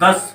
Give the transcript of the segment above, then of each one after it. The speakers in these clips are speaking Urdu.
10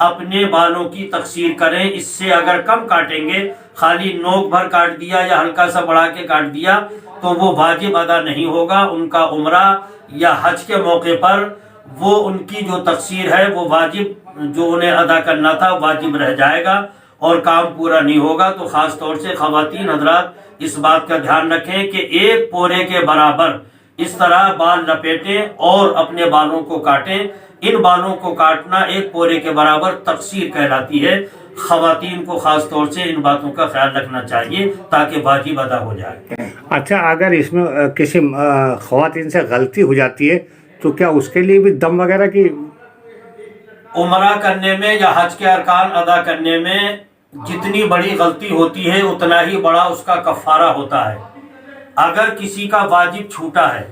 اپنے بالوں کی تقصیر کریں. اس سے اگر کم کاٹیں گے، خالی نوک بھر کاٹ دیا یا ہلکا سا بڑھا کے کاٹ دیا تو وہ واجب ادا نہیں ہوگا. ان کا عمرہ یا حج کے موقع پر وہ ان کی جو تقصیر ہے وہ واجب جو انہیں ادا کرنا تھا واجب رہ جائے گا اور کام پورا نہیں ہوگا. تو خاص طور سے خواتین حضرات اس بات کا دھیان رکھیں کہ ایک پورے کے برابر اس طرح بال لپیٹیں اور اپنے بالوں کو کاٹیں. ان بالوں کو کاٹنا ایک پورے کے برابر تقصیر کہلاتی ہے. خواتین کو خاص طور سے ان باتوں کا خیال رکھنا چاہیے تاکہ واجب ادا ہو جائے. اچھا، اگر اس میں کسی خواتین سے غلطی ہو جاتی ہے تو کیا اس کے لیے بھی دم وغیرہ کی؟ عمرہ کرنے میں یا حج کے ارکان ادا کرنے میں جتنی بڑی غلطی ہوتی ہے اتنا ہی بڑا اس کا کفارہ ہوتا ہے. اگر کسی کا واجب چھوٹا ہے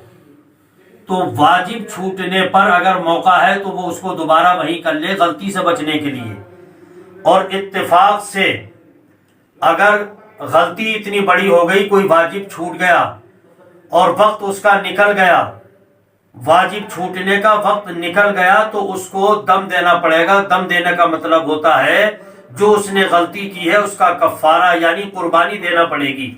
تو واجب چھوٹنے پر اگر موقع ہے تو وہ اس کو دوبارہ وہی کر لے غلطی سے بچنے کے لیے. اور اتفاق سے اگر غلطی اتنی بڑی ہو گئی، کوئی واجب چھوٹ گیا اور وقت اس کا نکل گیا، واجب چھوٹنے کا وقت نکل گیا تو اس کو دم دینا پڑے گا. دم دینے کا مطلب ہوتا ہے جو اس نے غلطی کی ہے اس کا کفارہ یعنی قربانی دینا پڑے گی.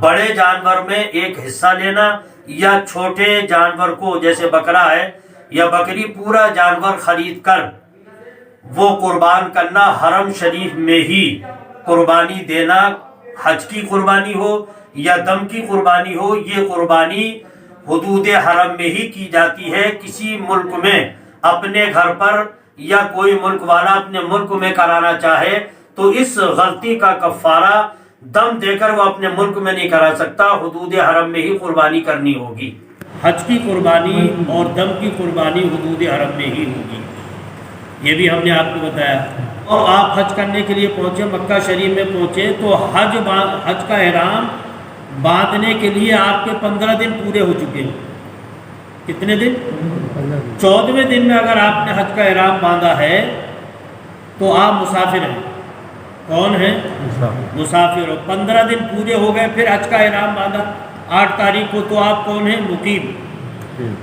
بڑے جانور میں ایک حصہ لینا یا چھوٹے جانور کو جیسے بکرا ہے یا بکری پورا جانور خرید کر وہ قربان کرنا، حرم شریف میں ہی قربانی دینا، حج کی قربانی ہو یا دم کی قربانی ہو، یہ قربانی حدود حرم میں ہی کی جاتی ہے. کسی ملک میں اپنے گھر پر یا کوئی ملک والا اپنے ملک میں کرانا چاہے تو اس غلطی کا کفارہ دم دے کر وہ اپنے ملک میں نہیں کرا سکتا، حدود حرم میں ہی قربانی کرنی ہوگی. حج کی قربانی اور دم کی قربانی حدود حرم میں ہی ہوگی، یہ بھی ہم نے آپ کو بتایا. اور آپ حج کرنے کے لیے پہنچے، مکہ شریف میں پہنچے تو حج کا احرام باندھنے کے لیے آپ کے 15 دن پورے ہو چکے ہیں. کتنے دن؟ 14ویں دن میں اگر آپ نے حج کا احرام باندھا ہے تو آپ مسافر ہیں. کون ہیں؟ مسافر ہو. 15 دن پورے ہو گئے پھر حج کا احرام باندھا 8 تاریخ کو تو آپ کون ہیں؟ مقیم.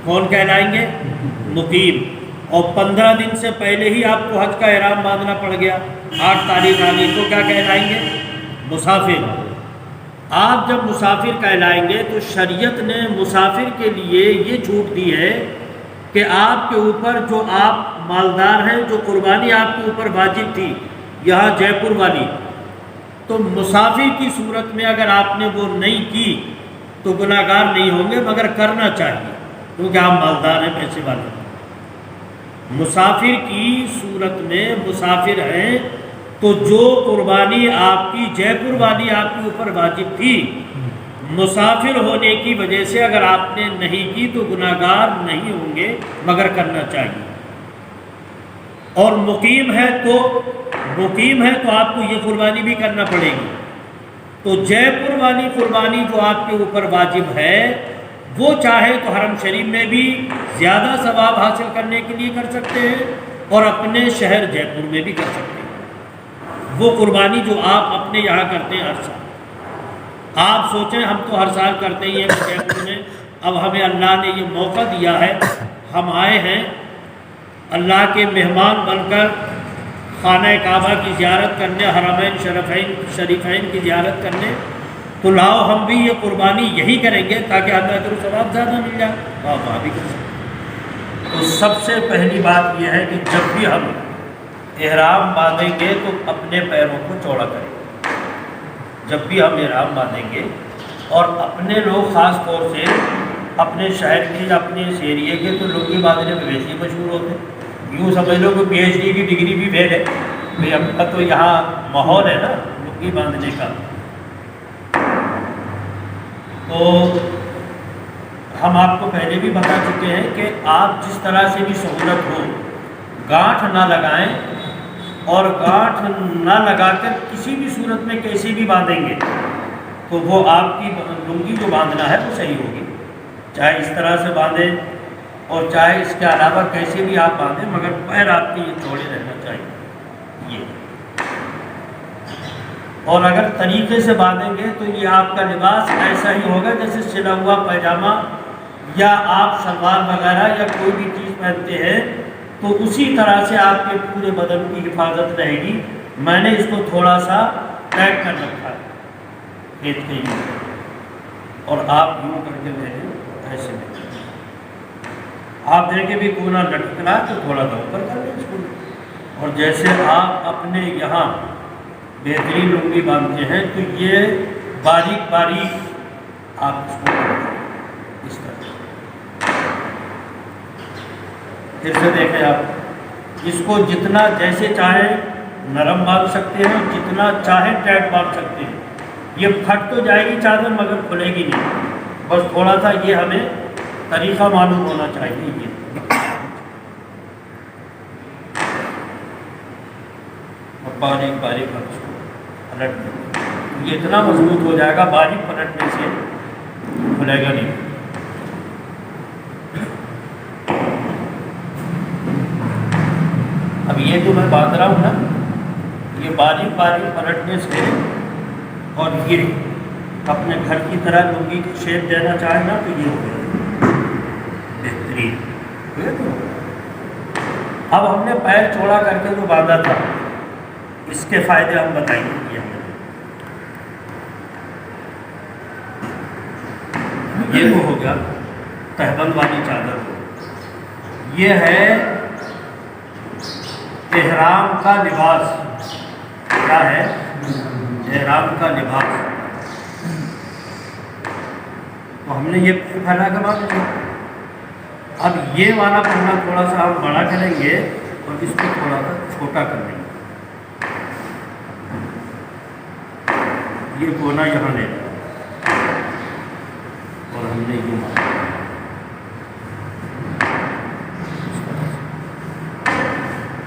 کون کہلائیں گے؟ مقیم. اور 15 دن سے پہلے ہی آپ کو حج کا احرام باندھنا پڑ گیا، 8 تاریخ آ گئی تو کیا کہلائیں گے؟ مسافر. آپ جب مسافر کہلائیں گے تو شریعت نے مسافر کے لیے یہ چھوٹ دی ہے کہ آپ کے اوپر جو آپ مالدار ہیں، جو قربانی آپ کے اوپر واجب تھی یہاں جے پور والی، تو مسافر کی صورت میں اگر آپ نے وہ نہیں کی تو گناہ گار نہیں ہوں گے، مگر کرنا چاہیے کیونکہ آپ مالدار ہیں، پیسے والے. مسافر کی صورت میں مسافر ہیں تو جو قربانی آپ کی جے پور والی آپ کے اوپر واجب تھی، مسافر ہونے کی وجہ سے اگر آپ نے نہیں کی تو گناہ گار نہیں ہوں گے مگر کرنا چاہیے. اور مقیم ہے تو آپ کو یہ قربانی بھی کرنا پڑے گی. تو جے پور والی قربانی جو آپ کے اوپر واجب ہے وہ چاہے تو حرم شریف میں بھی زیادہ ثواب حاصل کرنے کے لیے کر سکتے ہیں اور اپنے شہر جے پور میں بھی کر سکتے ہیں. وہ قربانی جو آپ اپنے یہاں کرتے ہیں ہر سال. آپ سوچیں ہم تو ہر سال کرتے ہی ہیں جے پور میں، اب ہمیں اللہ نے یہ موقع دیا ہے، ہم آئے ہیں اللہ کے مہمان بن کر خانہ کعبہ کی زیارت کرنے، حرمین شریفین کی زیارت کرنے، تو لاؤ ہم بھی یہ قربانی یہی کریں گے تاکہ ہمیں اجر و ثواب زیادہ مل جائے. وہاں بھی کر سکتے. تو سب سے پہلی بات یہ ہے کہ جب بھی ہم احرام باندھیں گے تو اپنے پیروں کو چوڑا کریں. جب بھی ہم احرام باندھیں گے، اور اپنے لوگ خاص طور سے اپنے شہر کے یا اپنے اس ایریے کے تو لنگی باندھنے میں ویسے ہی مشہور ہوتے ہیں. یوں سمجھ لو کہ PhD کی ڈگری بھی فیل ہے بھائی، ہم کا تو یہاں ماحول ہے نا لنگی باندھنے کا. تو ہم آپ کو پہلے بھی بتا چکے ہیں کہ آپ جس طرح سے بھی سہولت ہو گانٹھ نہ لگائیں، اور گانٹھ نہ لگا کر کسی بھی صورت میں کیسے بھی باندھیں گے تو وہ آپ کی لنگی جو باندھنا ہے وہ صحیح ہوگی. چاہے اس طرح سے باندھیں اور چاہے اس کے علاوہ کیسے بھی آپ باندھیں، مگر پیر آپ کے یہ چوڑے رہنا چاہیے. اور اگر طریقے سے باندھیں گے تو یہ آپ کا لباس ایسا ہی ہوگا جیسے سلا ہوا پیجامہ یا آپ شلوار وغیرہ یا کوئی بھی چیز پہنتے ہیں تو اسی طرح سے آپ کے پورے بدن کی حفاظت رہے گی. میں نے اس کو تھوڑا سا ٹائٹ کر رکھا ہے کھیت کے لیے, اور آپ یوں کر کے لے لیں ایسے میں. آپ دیکھیں بھی کونا لٹکنا ہے تو تھوڑا سا اوپر کر لیں اس کو. اور جیسے آپ اپنے یہاں بہترین لنگی باندھتے ہیں تو یہ باریک باریک آپ اس کو اس طرح. پھر سے دیکھیں آپ اس کو جتنا جیسے چاہیں نرم باندھ سکتے ہیں, جتنا چاہیں ٹائٹ باندھ سکتے ہیں. یہ پھٹ تو جائے گی چادر مگر کھلے گی نہیں. بس تھوڑا سا یہ ہمیں طریقہ معلوم ہونا چاہیے. یہ باریک باریک پلٹ دیں. یہ اتنا مضبوط ہو جائے گا باریک پلٹنے سے کھلے گا نہیں. اب یہ جو میں باندھ رہا ہوں نا, یہ باریک باریک پلٹنے سے, اور یہ اپنے گھر کی طرح لنگی کی شیپ دینا چاہے نا تو یہ ہو گیا بہترین. اب ہم نے پیر چوڑا کر کے جو باندھا تھا اس کے فائدے ہم بتائیں گے. یہ تو ہو گیا تہبند والی چادر. یہ ہے احرام کا لباس. کیا ہے؟ احرام کا لباس. تو ہم نے یہ پھیلا کے باندھ لیا. اب یہ والا پہنا تھوڑا سا ہم بڑا کریں گے اور اس کو تھوڑا سا چھوٹا کر دیں گے. یہ کونا یہاں لے لیا اور ہم نے یہ مارا.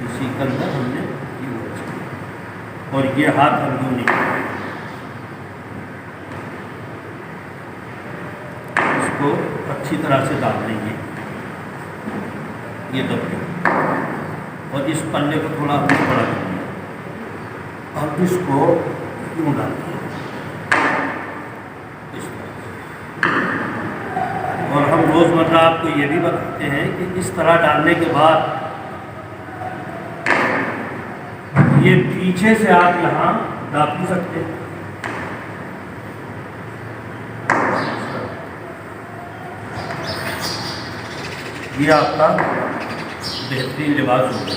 اسی کے اندر ہم نے یہ مارا اور یہ ہاتھ ہم یوں نہیں. اس کو اچھی طرح سے ڈال دیں گے. یہ دب دیں اور اس پلے کو تھوڑا ہم نے بڑا کر دیا اور اس کو یوں ڈال دیں. اور ہم روزمرہ آپ کو یہ بھی بتاتے ہیں کہ اس طرح ڈالنے کے بعد یہ پیچھے سے آپ یہاں ڈال بھی سکتے ہیں. یہ آپ کا بہترین لباس ہوگا.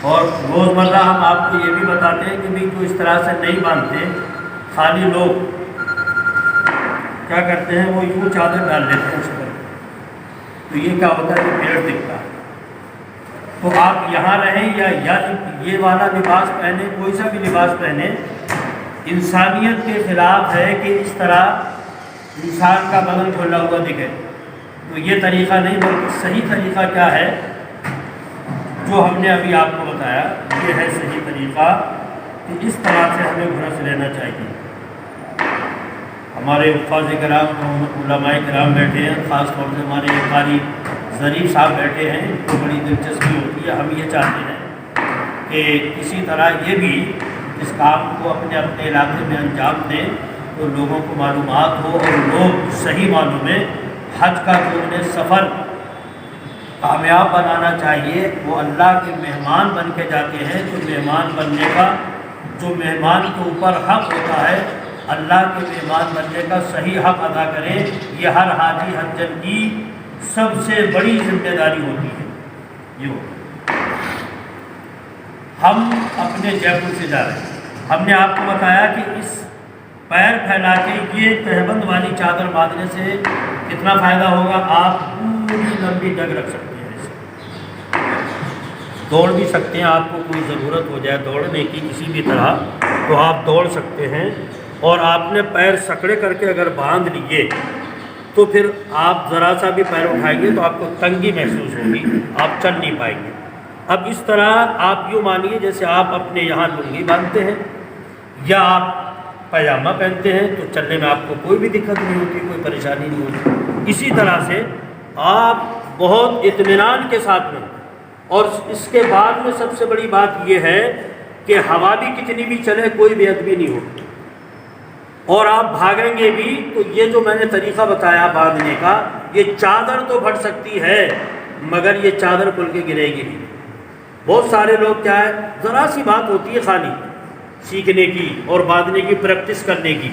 اور روزمرہ ہم آپ کو یہ بھی بتاتے ہیں کہ بھی جو اس طرح سے نہیں باندھتے, خالی لوگ کیا کرتے ہیں وہ یوں چادر ڈال لیتے ہیں اس پر, تو یہ کیا ہوتا ہے کہ پیڑ دکھتا ہے. تو آپ یہاں رہیں یا یہ والا لباس پہنے, کوئی سا بھی لباس پہنے, انسانیت کے خلاف ہے کہ اس طرح انسان کا بدن کھلا ہوا دکھے. تو یہ طریقہ نہیں, بلکہ صحیح طریقہ کیا ہے جو ہم نے ابھی آپ کو بتایا, یہ ہے صحیح طریقہ کہ اس طرح سے ہمیں گھرس لینا چاہیے. ہمارے حفاظ کرام, علماء کرام بیٹھے ہیں, خاص طور سے ہمارے قاری ظریف صاحب بیٹھے ہیں, ان کو بڑی دلچسپی ہوتی ہے. ہم یہ چاہتے ہیں کہ کسی طرح یہ بھی اس کام کو اپنے اپنے علاقے میں انجام دیں تو لوگوں کو معلومات ہو اور لوگ صحیح معلوم ہے. حج کا جو انہیں سفر کامیاب بنانا چاہیے, وہ اللہ کے مہمان بن کے جاتے ہیں. تو مہمان بننے کا جو مہمان کے اوپر حق ہوتا ہے, اللہ کے مہمان بننے کا صحیح حق ادا کریں. یہ ہر حاجی حجن کی سب سے بڑی ذمہ داری ہوتی ہے. یہ ہم اپنے جے پور سے جا رہے ہیں. ہم نے آپ کو بتایا کہ اس پیر پھیلا کے یہ تہبند والی چادر باندھنے سے کتنا فائدہ ہوگا. آپ پوری لمبی ڈگ رکھ سکتے ہیں, دوڑ بھی سکتے ہیں. آپ کو کوئی ضرورت ہو جائے دوڑنے کی کسی بھی طرح تو آپ دوڑ سکتے ہیں. اور آپ نے پیر سکڑے کر کے اگر باندھ لیے تو پھر آپ ذرا سا بھی پیر اٹھائیں گے تو آپ کو تنگی محسوس ہوگی, آپ چل نہیں پائیں گے. اب اس طرح آپ یوں مانیے جیسے آپ اپنے یہاں لنگی باندھتے ہیں یا آپ پاجامہ پہنتے ہیں تو چلنے میں آپ کو کوئی بھی دقت نہیں ہوتی, کوئی پریشانی نہیں ہوتی. اسی طرح سے آپ بہت اطمینان کے ساتھ میں, اور اس کے بعد میں سب سے بڑی بات یہ ہے کہ ہوا بھی کتنی بھی چلے کوئی بے ادبی نہیں ہوگی. اور آپ بھاگیں گے بھی تو یہ جو میں نے طریقہ بتایا باندھنے کا, یہ چادر تو پھٹ سکتی ہے مگر یہ چادر کھل کے گرے گی نہیں. بہت سارے لوگ کیا ہے ذرا سی بات ہوتی ہے خالی سیکھنے کی اور باندھنے کی پریکٹس کرنے کی،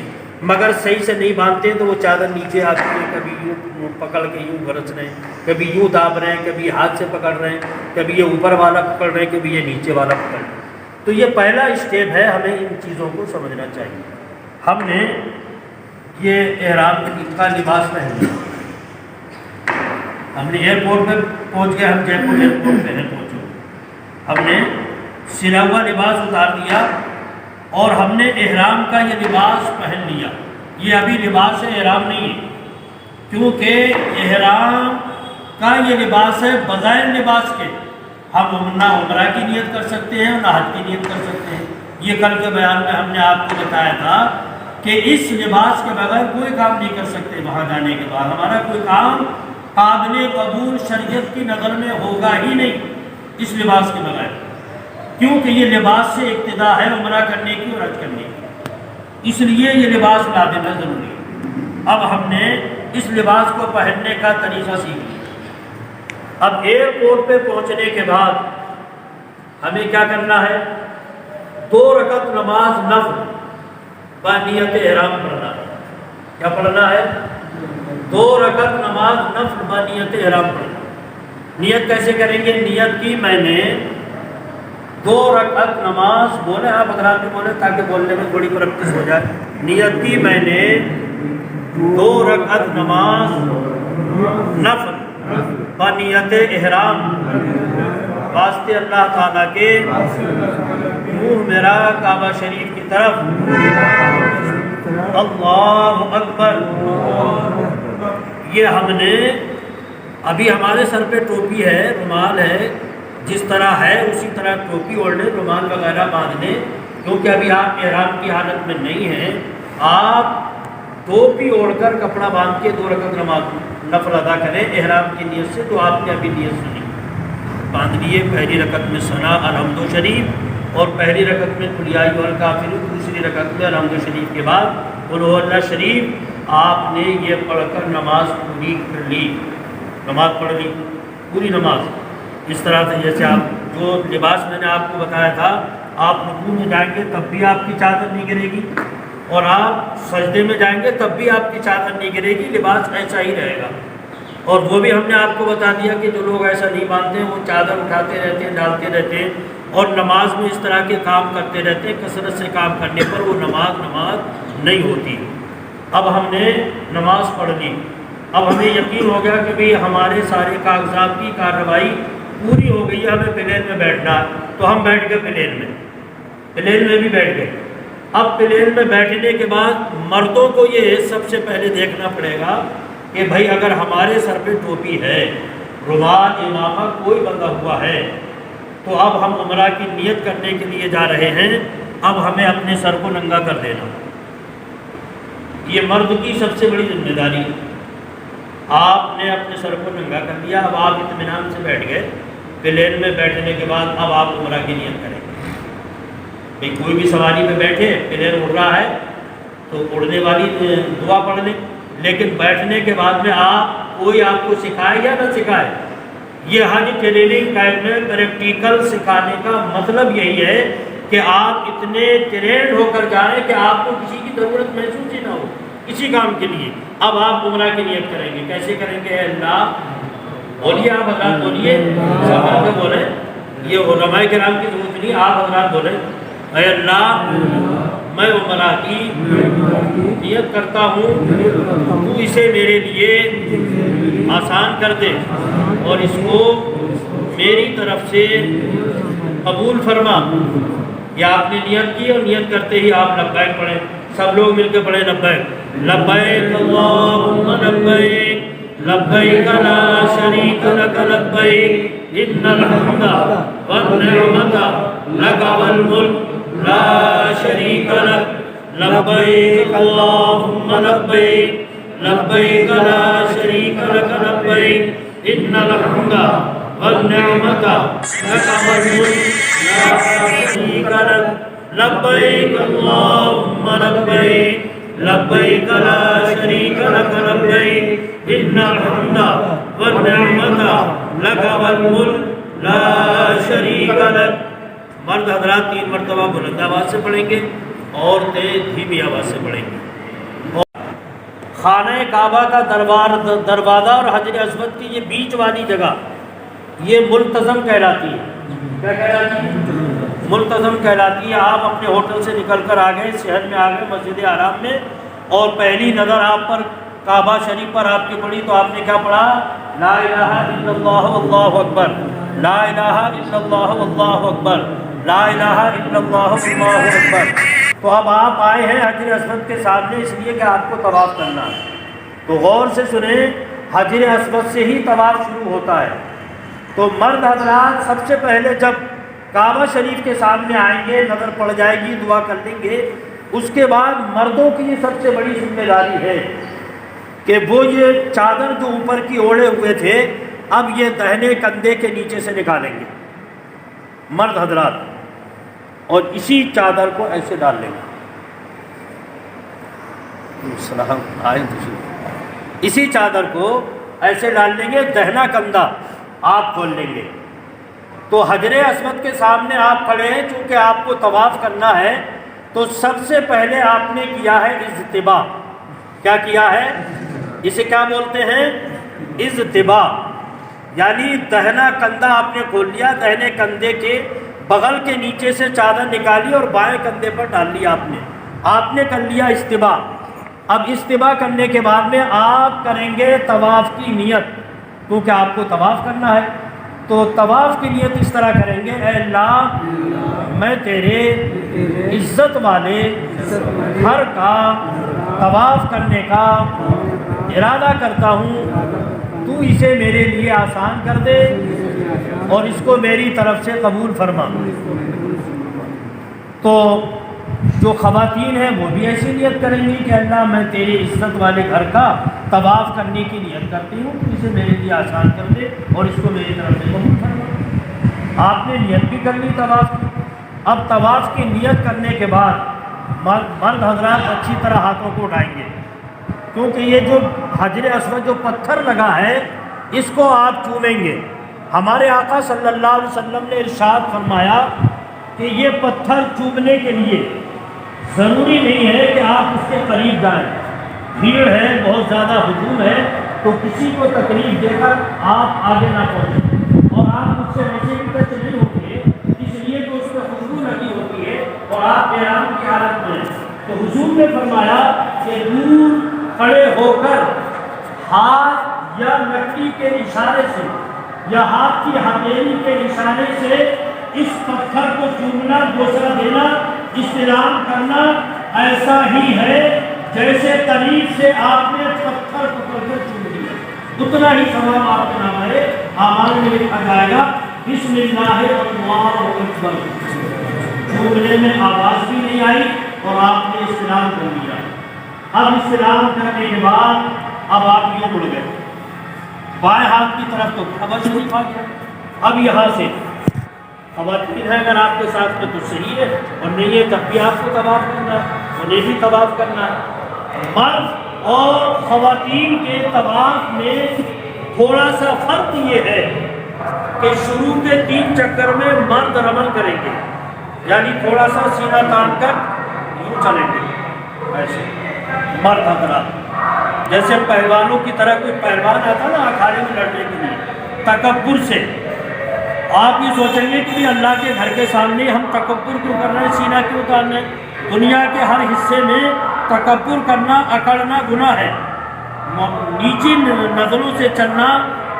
مگر صحیح سے نہیں باندھتے تو وہ چادر نیچے آتی ہے، کبھی یوں پکڑ کے یوں برس رہے ہیں، کبھی یوں داب رہے ہیں، کبھی ہاتھ سے پکڑ رہے ہیں، کبھی یہ اوپر والا پکڑ رہے ہیں، کبھی یہ نیچے والا پکڑ رہے ہیں۔ تو یہ پہلا اسٹیپ ہے، ہمیں ان چیزوں کو سمجھنا چاہیے۔ ہم نے یہ احرام کا لباس پہن لیا، ہم نے ایئرپورٹ پہ پہنچ گئے، ہم جے پور ایئرپورٹ پہ ہیں پہنچے، ہم نے سلا ہوا لباس اتار لیا اور ہم نے احرام کا یہ لباس پہن لیا۔ یہ ابھی لباس احرام نہیں ہے، کیونکہ احرام کا یہ لباس ہے بغیر لباس کے ہم نہ عمرہ کی نیت کر سکتے ہیں نہ حج کی نیت کر سکتے ہیں۔ یہ کل کے بیان میں ہم نے آپ کو بتایا تھا کہ اس لباس کے بغیر کوئی کام نہیں کر سکتے، وہاں جانے کے بعد ہمارا کوئی کام قابل قبول شریعت کی نظر میں ہوگا ہی نہیں اس لباس کے بغیر، کیونکہ یہ لباس سے ابتدا ہے عمرہ کرنے کی اور حج کرنے کی، اس لیے یہ لباس لازم ہے، ضروری ہے۔ اب ہم نے اس لباس کو پہننے کا طریقہ سیکھ لیا۔ اب ایئرپورٹ پہ پہنچنے کے بعد ہمیں کیا کرنا ہے؟ 2 رکعت نماز نفل بنیت احرام پڑھنا ہے۔ کیا پڑھنا ہے؟ 2 رکعت نماز نفل بنیت احرام پڑھنا۔ نیت کیسے کریں گے؟ نیت کی میں نے 2 رکعت نماز، بولے آپ حضرات بھی بولے تاکہ بولنے میں تھوڑی پریکٹس ہو جائے۔ نیت کی میں نے 2 رکعت نماز نفل بنیت احرام، واسطے اللہ تعالیٰ کے، منہ میرا کعبہ شریف کی طرف، اللہ اکبر۔ یہ ہم نے ابھی ہمارے سر پہ ٹوپی ہے، رومال ہے، جس طرح ہے اسی طرح ٹوپی اوڑھنے، رومال وغیرہ باندھنے، کیونکہ ابھی آپ احرام کی حالت میں نہیں ہیں۔ آپ ٹوپی اوڑھ کر کپڑا باندھ کے 2 رکعت نماز نفل ادا کریں احرام کی نیت سے، تو آپ نے ابھی نیت سنی، باندھ لیے۔ پہلی رکعت میں ثنا الحمد شریف اور پہلی رکعت میں قل یا ایھا الکافرون، دوسری رکعت میں الحمد شریف کے بعد قل ھو اللہ شریف آپ نے یہ پڑھ کر نماز پوری کر لی، نماز پڑھ لی پوری نماز۔ اس طرح سے جیسے آپ جو لباس میں نے آپ کو بتایا تھا، آپ رکوع میں جائیں گے تب بھی آپ کی چادر نہیں گرے گی، اور آپ سجدے میں جائیں گے تب بھی آپ کی چادر نہیں گرے گی، لباس ایسا ہی رہے گا۔ اور وہ بھی ہم نے آپ کو بتا دیا کہ جو لوگ ایسا نہیں باندھتے ہیں وہ چادر اٹھاتے رہتے ہیں، ڈالتے رہتے ہیں، اور نماز میں اس طرح کے کام کرتے رہتے ہیں، کثرت سے کام کرنے پر وہ نماز نہیں ہوتی۔ اب ہم نے نماز پڑھ لی، اب ہمیں یقین ہو گیا کہ بھی ہمارے سارے کاغذات کی کارروائی پوری ہو گئی ہے، ہمیں پلین میں بیٹھنا، تو ہم بیٹھ گئے پلین میں بھی بیٹھ گئے۔ اب پلین میں بیٹھنے کے بعد مردوں کو یہ سب سے پہلے دیکھنا پڑے گا کہ بھائی اگر ہمارے سر پہ ٹوپی ہے، رومال، امامہ کوئی بندھا ہوا ہے، تو اب ہم عمرہ کی نیت کرنے کے لیے جا رہے ہیں، اب ہمیں اپنے سر کو ننگا کر دینا، یہ مرد کی سب سے بڑی ذمہ داری ہے۔ آپ نے اپنے سر کو ننگا کر دیا، اب آپ اطمینان سے بیٹھ گئے۔ پلین میں بیٹھنے کے بعد اب آپ عمرہ کی نیت کریں گے۔ بھئی کوئی بھی سواری میں بیٹھے، پلین اڑ رہا ہے تو اڑنے والی دعا پڑھ لیں، لیکن بیٹھنے کے بعد میں کوئی آپ کو سکھائے یا نہ سکھائے، یہ حج ٹریننگ کیمپ میں پریکٹیکل سکھانے کا مطلب یہی ہے کہ آپ اتنے ٹرینڈ ہو کر جائیں کہ آپ کو کسی کی ضرورت محسوس ہی نہ ہو کسی کام کے لیے۔ اب آپ عمرہ کی نیت کریں گے، کیسے کریں گے؟ اے اللہ، بولیے آپ حضرات، بولیے، سب کے بولیں، یہ علماء کرام کی ضرورت نہیں، آپ حضرات بولیں، اے اللہ میں عمرہ کی نیت کرتا ہوں، تو اسے میرے لیے آسان کر دے اور اس کو میری طرف سے قبول فرما۔ یا آپ نے نیت کی اور نیت کرتے ہی آپ لبیک پڑھیں، سب لوگ مل کے پڑھیں لبیک، لبیک اللہم لبیک، لبیک لا شریک لک لبیک، ان الحمد والنعمت لک والملک لا شریک لک، لبیک اللہم لبیک، لبیک لا شریک لک لبیک، ان الحمد والنعمت لک والملک لا شریک لک، لبیک اللہم لبیک، لبیک لا شریک لک لبیک، ان الحمد والنعمت لک والملک لا شریک لک. مرد حضرات 3 مرتبہ بلند آواز سے پڑھیں گے، عورتیں دھیمی آواز سے پڑھیں گی. خانہ کعبہ کا دروازہ اور حجر اسود کی یہ بیچ والی جگہ یہ ملتزم کہلاتی ہے. کیا کہلاتی ہے؟ ملتزم کہلاتی ہے. آپ اپنے ہوٹل سے نکل کر آ گئے، شہر میں آ گئے، مسجد حرام میں، اور پہلی نظر آپ پر کعبہ شریف پر آپ کی پڑی تو آپ نے کیا پڑھا؟ لا الہ الا اللہ واللہ اکبر، لا الہ الا اللہ واللہ اکبر، لا الہ الا اللہ واللہ اکبر. تو اب آپ آئے ہیں حجر اسود کے سامنے اس لیے کہ آپ کو طواف کرنا ہے. تو غور سے سنیں، حجر اسود سے ہی طواف شروع ہوتا ہے. تو مرد حضرات سب سے پہلے جب کعبہ شریف کے سامنے آئیں گے، نظر پڑ جائے گی، دعا کر لیں گے. اس کے بعد مردوں کی یہ سب سے بڑی ذمہ داری ہے کہ وہ یہ چادر جو اوپر کی اوڑھے ہوئے تھے اب یہ دہنے کندھے کے نیچے سے نکالیں گے مرد حضرات، اور اسی چادر کو ایسے ڈال لیں گے. اسی چادر کو ایسے ڈال لیں گے، دہنا کندھا آپ کھول لیں گے. تو حجر اسود کے سامنے آپ کھڑے ہیں، چونکہ آپ کو طواف کرنا ہے تو سب سے پہلے آپ نے کیا ہے اجتباء. کیا کیا ہے؟ اسے کیا بولتے ہیں؟ اجتباء. یعنی دہنا کندھا آپ نے کھول لیا، دہنے کندھے کے بغل کے نیچے سے چادر نکالی اور بائیں کندھے پر ڈال لیا. آپ نے کر لیا اجتباء. اب اجتباء کرنے کے بعد میں آپ کریں گے طواف کی نیت، کیونکہ آپ کو طواف کرنا ہے. تو طواف کی نیت اس طرح کریں گے، اے اللہ میں تیرے عزت والے گھر کا طواف کرنے کا ارادہ کرتا ہوں، تو اسے میرے لیے آسان کر دے اور اس کو میری طرف سے قبول فرما. تو جو خواتین ہیں وہ بھی ایسی نیت کریں گی کہ اللہ میں تیری عزت والے گھر کا طواف کرنے کی نیت کرتی ہوں، تو اسے میرے لیے آسان کر دے اور اس کو میری طرف سے قبول فرما. آپ نے نیت بھی کر لی طواف کی. اب طواف کی نیت کرنے کے بعد مرد حضرات اچھی طرح ہاتھوں کو اٹھائیں گے، کیونکہ یہ جو حجر اسود جو پتھر لگا ہے اس کو آپ چومیں گے. ہمارے آقا صلی اللہ علیہ وسلم نے ارشاد فرمایا کہ یہ پتھر چومنے کے لیے ضروری نہیں ہے کہ آپ اس کے قریب جائیں. بھیڑ ہے، بہت زیادہ ہجوم ہے، تو کسی کو تکلیف دے کر آپ آگے نہ پہنچیں. اور آپ مجھ سے ویسے بھی ٹچ نہیں ہوں گے، اس لیے کہ اس میں خوشبو لگی ہوتی ہے اور آپ احرام کی حالت میں ہیں. تو حضور نے فرمایا کہ دور کھڑے ہو کر ہاتھ یا لکڑی کے اشارے سے یا ہاتھ کی ہتھیلی کے اشارے سے اس پتھر کو چومنا، بوسہ دینا، استلام کرنا ایسا ہی ہے جیسے قریب سے آپ نے پتھر پکڑ کر چوم لیا. اتنا ہی ثواب آپ کے نام ہے اعمال میں لکھا جائے گا. بسم اللہ اللہ اکبر، چومنے میں آواز بھی نہیں آئی اور آپ نے استلام کر لیا. اب استلام کرنے کے بعد اب آپ یہ مڑ گئے بائیں ہاتھ کی طرف، تو کعبہ شریف آ گیا. اب یہاں سے خواتین ہے اگر آپ کے ساتھ میں تو صحیح ہے، اور نہیں ہے تب بھی آپ کو طواف کرنا ہے، انہیں بھی طواف کرنا ہے. مرد اور خواتین کے طواف میں تھوڑا سا فرق یہ ہے کہ شروع کے 3 چکر میں مرد رمل کریں گے، یعنی تھوڑا سا سینہ تان کر یوں چلیں گے ایسے مرد حضرات، جیسے پہلوانوں کی طرح کوئی پہلوان آتا نا اکھاڑے میں لڑنے کے لیے تکبر سے. آپ یہ سوچیں گے کہ اللہ کے گھر کے سامنے ہم تکبر کیوں کر رہے ہیں، سینہ کیوں اتارنا ہے. دنیا کے ہر حصے میں تکبر کرنا، اکڑنا گناہ ہے. نیچی نظروں سے چلنا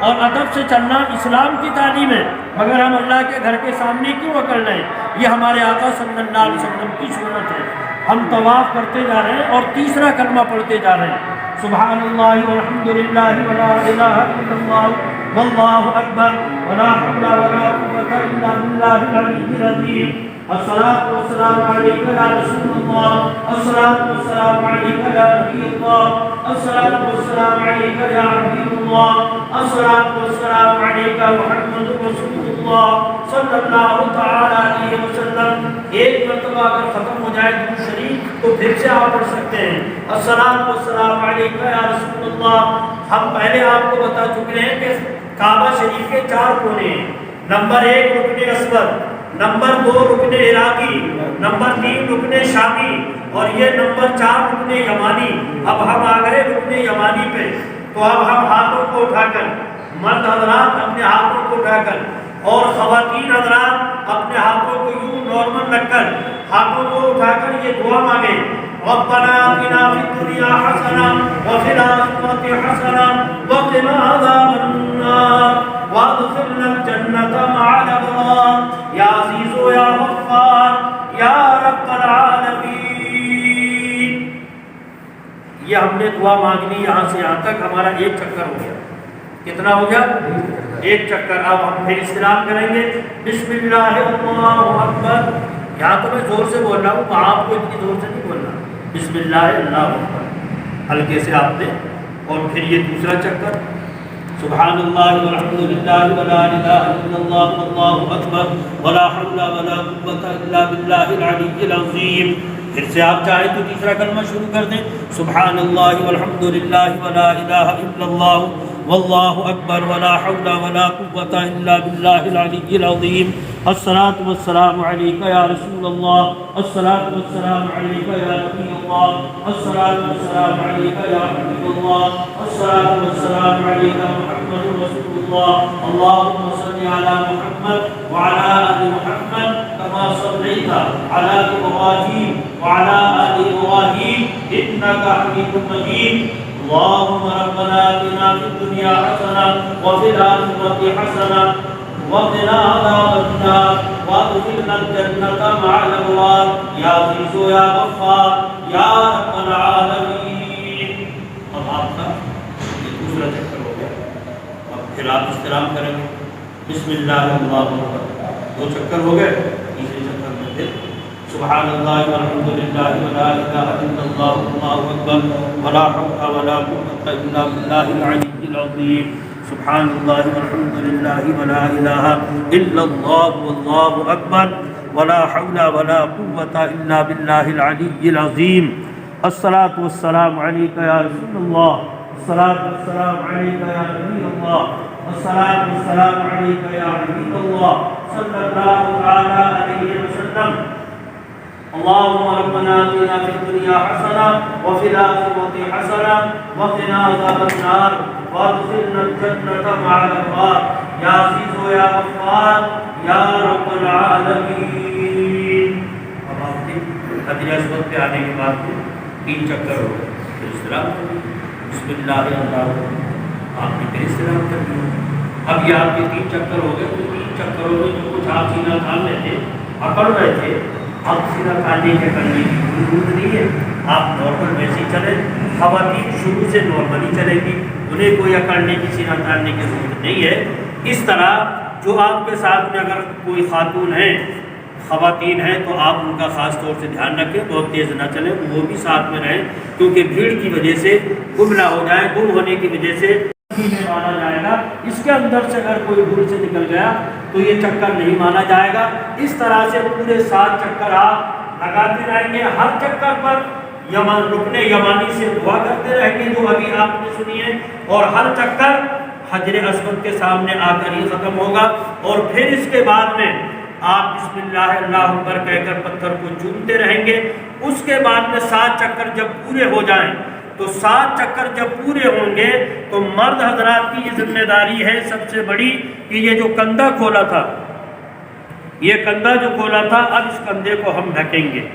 اور ادب سے چلنا اسلام کی تعلیم ہے، مگر ہم اللہ کے گھر کے سامنے کیوں اکڑ رہے ہیں؟ یہ ہمارے آقا صلی اللہ علیہ وسلم کی سنت ہے. ہم طواف کرتے جا رہے ہیں اور تیسرا کلمہ پڑھتے جا رہے ہیں، سبحان اللہ والحمد للہ ولا الہ الا اللہ واللہ اکبر ولا حول ولا قوة الا باللہ العلی العظیم. الصلاۃ والسلام علیک یا رسول اللہ، الصلاۃ والسلام علیک یا نبی اللہ، الصلاۃ والسلام علیک یا حبیب اللہ، الصلاۃ والسلام علیک محمد رسول اللہ صلی اللہ تعالی علیہ وسلم. ایک مرتبہ اگر ختم ہو جائے درود شریف تو پھر سے آپ پڑھ سکتے ہیں الصلاۃ والسلام علیک یا رسول اللہ. ہم پہلے آپ کو بتا چکے ہیں کہ کعبہ شریف کے 4 کونے ہیں. نمبر 1 رکن اسود، نمبر 2 رکن عراقی، نمبر 3 رکن شامی، اور یہ نمبر 4 رکن یمانی۔ اب ہم آ گئے رکن یمانی پہ، تو اب ہم ہاتھوں کو اٹھا کر، مرد حضرات اپنے ہاتھوں کو اٹھا کر اور خواتین حضرات اپنے ہاتھوں کو یوں نارمل رکھ کر ہاتھوں کو اٹھا کر یہ دعا مانگے، ربنا آتنا فی الدنیا حسنہ وفی الآخرۃ حسنہ وقنا عذاب النار وادخلنا الجنۃ مع الابرار یا عزیز و یا غفار یا رب العالمین۔ یہ ہم نے دعا مانگنی یہاں سے یہاں تک، ہمارا ایک چکر ہو گیا۔ کتنا ہو گیا؟ ایک چکر۔ اب ہم پھر استلام کریں گے، بسم اللہ اللہ اکبر۔ یہاں تو میں زور سے بول رہا ہوں، وہاں آپ کو اتنی زور سے نہیں بولنا۔ بسم اللہ اللہ اکبر ہلکے سے آپ نے، اور پھر یہ دوسرا چکر، سبحان اللہ والحمد للہ ولا الہ الا اللہ واللہ اکبر ولا حول ولا قوۃ الا باللہ العلی العظیم۔ پھر سے آپ چاہیں تو تیسرا کلمہ شروع کر دیں، سبحان اللہ والحمد للہ ولا الہ الا اللہ واللہ اکبر ولا حول ولا قوۃ الا باللہ العلی العظیم۔ الصلاۃ والسلام علیک یا رسول اللہ، الصلاۃ والسلام علیک یا نبی اللہ، الصلاۃ والسلام علیک یا حبیب اللہ، الصلاۃ والسلام علیک محمد رسول اللہ۔ اللہم صل علی محمد وعلی آل محمد کما صلیت علی ابراہیم وعلی آل ابراہیم انک حمید مجید۔ اللهم ربنا آتنا في الدنيا حسنة وفي الآخرة حسنة وقنا عذاب النار وادخلنا الجنة مع الأبرار يا عزيز يا غفار يا رب العالمين۔ اب آپ کا یہ دوسرا چکر ہو گیا، اب پھر آپ استلام کریں گے، بسم اللہ اللہ اکبر۔ 2 چکر ہو گئے، تیسرے چکر میں پھر سبحان اللہ والحمد للہ ولا الہ الا اللہ واللہ اکبر ولا حول ولا قوۃ الا باللہ العلی العظیم۔ سبحان اللہ والحمد للہ ولا الہ الا اللہ واللہ اکبر ولا حول ولا قوۃ الا باللہ العلی العظیم۔ الصلاۃ والسلام علیک یا رسول اللہ، الصلاۃ والسلام علیک یا نبی اللہ، الصلاۃ والسلام علیک یا حبیب اللہ صلی اللہ تعالی علیہ وسلم۔ اللهم ربنا آتنا في الدنيا حسنة وفي الآخرة حسنة وقنا عذاب النار وادخلنا الجنة مع الأبرار يا عزيز يا غفار يا رب العالمين۔ اب آپ کے حجر اسود پہ آنے کے بعد 3 چکر ہو گئے، پھر استلام بسم اللہ اللہ، آپ نے پھر استلام کر دیا۔ اب یہ آپ کے 3 چکر ہو گئے، تو 3 چکروں میں جو کچھ آپ سینہ تھام رہے تھے، اکڑ رہے تھے، اب سیدھا کھانے کے کرنے کی ضرورت نہیں ہے، آپ نارمل ویسے ہی چلیں۔ خواتین شروع سے نارمل ہی چلیں گی، انہیں کوئی اکڑنے کی سینہ تاننے کی ضرورت نہیں ہے۔ اس طرح جو آپ کے ساتھ میں اگر کوئی خاتون ہیں، خواتین ہیں، تو آپ ان کا خاص طور سے دھیان رکھیں، بہت تیز نہ چلیں، وہ بھی ساتھ میں رہیں، کیونکہ بھیڑ کی وجہ سے گم نہ ہو جائیں، گم ہونے کی وجہ سے میں مانا جائے گا۔ اس کے اندر سے اگر کوئی بھول سے نکل گیا تو یہ چکر نہیں مانا جائے گا۔ اس طرح سے پورے 7 چکر آپ لگاتے رہیں گے، ہر چکر پر رکن یمانی سے دعا کرتے رہیں گے جو ابھی آپ نے سنی ہے، اور ہر چکر حجر اسود کے سامنے آ کر ہی ختم ہوگا۔ اور پھر اس کے بعد میں آپ بسم اللہ اللہ اکبر کہہ کر پتھر کو چومتے رہیں گے۔ اس کے بعد میں 7 چکر جب پورے ہو جائیں، تو 7 چکر جب پورے ہوں گے تو مرد حضرات کی یہ ذمہ داری ہے سب سے بڑی کہ یہ جو کندھا کھولا تھا، یہ کندھا جو کھولا تھا، اب اس کندھے کو ہم ڈھکیں گے۔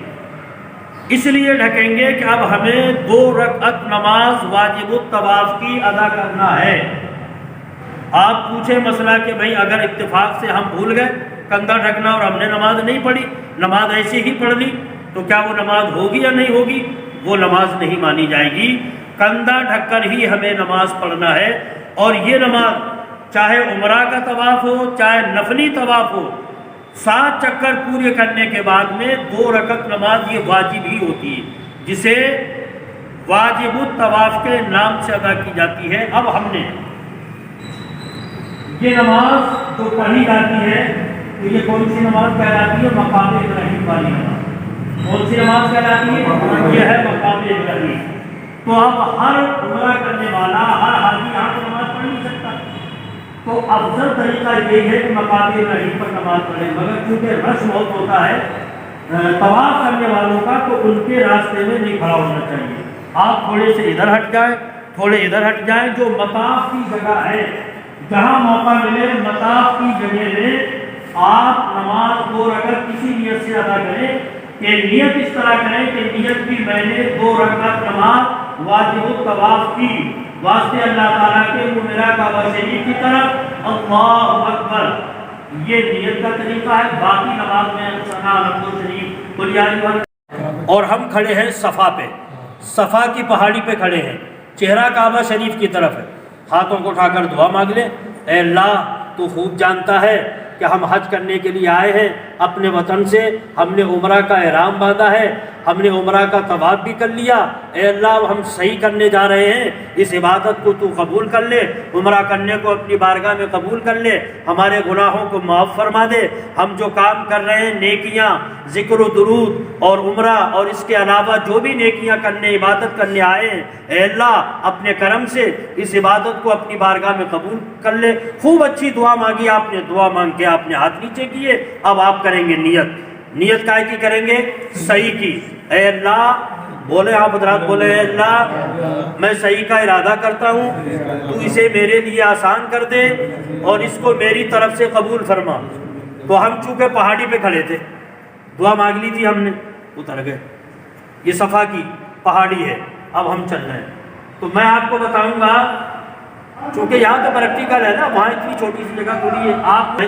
اس لیے ڈھکیں گے کہ اب ہمیں 2 رکعت نماز واجب الطواف کی ادا کرنا ہے۔ آپ پوچھیں مسئلہ کہ بھائی اگر اتفاق سے ہم بھول گئے کندھا ڈھکنا اور ہم نے نماز نہیں پڑھی، نماز ایسے ہی پڑھ لی، تو کیا وہ نماز ہوگی یا نہیں ہوگی؟ وہ نماز نہیں مانی جائے گی۔ کندھا ڈھک کر ہی ہمیں نماز پڑھنا ہے، اور یہ نماز چاہے عمرہ کا طواف ہو چاہے نفلی طواف ہو، 7 چکر پورے کرنے کے بعد میں 2 رکعت نماز یہ واجب ہی ہوتی ہے، جسے واجب الطواف کے نام سے ادا کی جاتی ہے۔ اب ہم نے یہ نماز جو پڑھی جاتی ہے تو یہ کون سی نماز کہلاتی ہے؟ مقام ابراہیم والی نماز۔ کون سی نماز کہلاتی ہے؟ یہ ہے مقام ابراہیم۔ تو اب ہر عمرہ کرنے والا، ہر حاجی یہاں تو نماز پڑھ نہیں سکتا، تو افضل طریقہ یہ ہے کہ مقام ابراہیم پر نماز پڑھیں، مگر چونکہ رش بہت ہوتا ہے طواف کرنے والوں کا، تو ان کے راستے میں نہیں کھڑا ہونا چاہیے. آپ تھوڑے سے ادھر ہٹ جائیں، تھوڑے ادھر ہٹ جائیں. جو مطاف کی جگہ ہے، جہاں موقع ملے مطاف کی جگہ میں آپ نماز 2 رکعت کسی نیت سے ادا کریں کہ نیت اس طرح کریں کہ نیت بھی میں نے 2 رکعت نماز واجب الطواف کی واسطے اللہ تعالیٰ کے میرا کعبہ شریف کی طرف اللہ اکبر. یہ نیت کا طریقہ ہے. باقی نماز میں ثنا الحمد شریف بنیادی. اور ہم کھڑے ہیں صفا پہ، صفا کی پہاڑی پہ کھڑے ہیں، چہرہ کعبہ شریف کی طرف ہے. ہاتھوں کو اٹھا کر دعا مانگ لیں. اے اللہ تو خوب جانتا ہے کہ ہم حج کرنے کے لیے آئے ہیں اپنے وطن سے، ہم نے عمرہ کا احرام باندھا ہے، ہم نے عمرہ کا طواف بھی کر لیا. اے اللہ ہم صحیح کرنے جا رہے ہیں، اس عبادت کو تو قبول کر لے، عمرہ کرنے کو اپنی بارگاہ میں قبول کر لے، ہمارے گناہوں کو معاف فرما دے. ہم جو کام کر رہے ہیں نیکیاں، ذکر و درود اور عمرہ اور اس کے علاوہ جو بھی نیکیاں کرنے عبادت کرنے آئے ہیں، اے اللہ اپنے کرم سے اس عبادت کو اپنی بارگاہ میں قبول کر لے. خوب اچھی دعا مانگی آپ نے، دعا مانگ کے آپ نے ہاتھ نیچے کیے. اب آپ کریں گے نیت. نیت کائے کی کریں گے؟ صحیح کی. اے اللہ بولے، آپ حضرات بولے، اے اللہ میں صحیح کا ارادہ کرتا ہوں، تو اسے میرے لیے آسان کر دے اور اس کو میری طرف سے قبول فرما. تو ہم چونکہ پہاڑی پہ کھڑے تھے، دعا مانگ لی تھی ہم نے، اتر گئے. یہ صفا کی پہاڑی ہے، اب ہم چل رہے ہیں. تو میں آپ کو بتاؤں گا، چونکہ یہاں تو پریکٹیکل ہے نا، وہاں اتنی چھوٹی سی جگہ تھوڑی ہے. آپ